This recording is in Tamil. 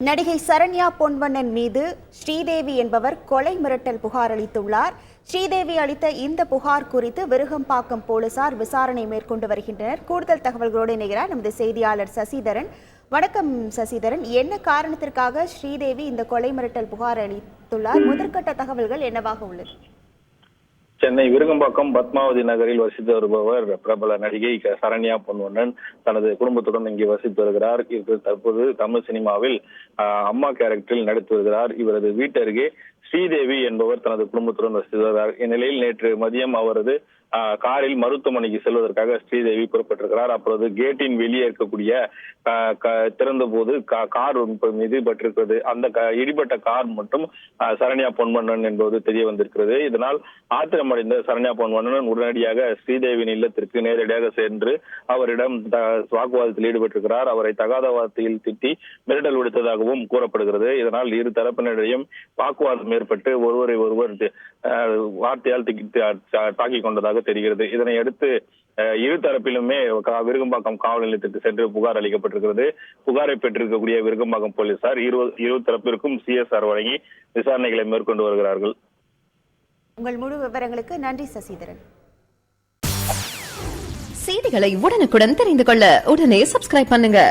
நடிகை சரண்யா பொன்வண்ணன் மீது ஸ்ரீதேவி என்பவர் கொலை மிரட்டல் புகார் அளித்துள்ளார். ஸ்ரீதேவி அளித்த இந்த புகார் குறித்து விருகம்பாக்கம் போலீசார் விசாரணை மேற்கொண்டு வருகின்றனர். கூடுதல் தகவல்களோடு இணைகிறார் நமது செய்தியாளர் சசிதரன். வணக்கம் சசிதரன், என்ன காரணத்திற்காக ஸ்ரீதேவி இந்த கொலை மிரட்டல் புகார் அளித்துள்ளார்? முதற்கட்ட தகவல்கள் என்னவாக உள்ளது? சென்னை விருகம்பாக்கம் பத்மாவதி நகரில் வசித்து வருபவர் பிரபல நடிகை சரண்யா பொன்வண்ணன் தனது குடும்பத்துடன் இங்கே வசித்து வருகிறார். இவர் தற்போது தமிழ் சினிமாவில் அம்மா கேரக்டரில் நடித்து வருகிறார். இவரது வீட்டருகே ஸ்ரீதேவி என்பவர் தனது குடும்பத்துடன் வசித்து வருகிறார். இந்நிலையில் நேற்று மதியம் அவரது காரில் மருத்துவமனைக்கு செல்வதற்காக ஸ்ரீதேவி புறப்பட்டிருக்கிறார். அப்பொழுது கேட்டின் வெளியே இருக்கக்கூடிய திறந்த போது கார் மீது பட்டிருக்கிறது. அந்த இடிபட்ட கார் மட்டும் சரண்யா பொன்வண்ணன் என்பது தெரிய வந்திருக்கிறது. இதனால் ஆத்திரமடைந்த சரண்யா பொன்வண்ணன் உடனடியாக ஸ்ரீதேவியின் இல்லத்திற்கு நேரடியாக சென்று அவரிடம் வாக்குவாதத்தில் ஈடுபட்டிருக்கிறார். அவரை தகாத வார்த்தையில் திட்டி மிரட்டல் விடுத்ததாகவும் கூறப்படுகிறது. இதனால் இரு தரப்பினரையும் வாக்குவாதம் ஏற்பட்டு ஒருவரை ஒருவர் வார்த்தையால் தாக்கிக் கொண்டதாக தெரிகிறது. இதனை அடுத்து இரு தரப்பிலுமே விருகம்பாக்கம் காவல் நிலையத்திற்கு சென்று புகார் அளிக்கப்பட்டிருக்கிறது. புகாரை பெற்றிருக்கக்கூடிய விருகம்பாக்கம் போலீசார் இரு தரப்பிற்கும் CSR வழங்கி விசாரணைகளை மேற்கொண்டு வருகிறார்கள். உங்கள் முழு விவரங்களுக்கு நன்றி சசிதரன். செய்திகளை உடனுக்குடன் தெரிந்து கொள்ள உடனே சப்ஸ்கிரைப் பண்ணுங்க.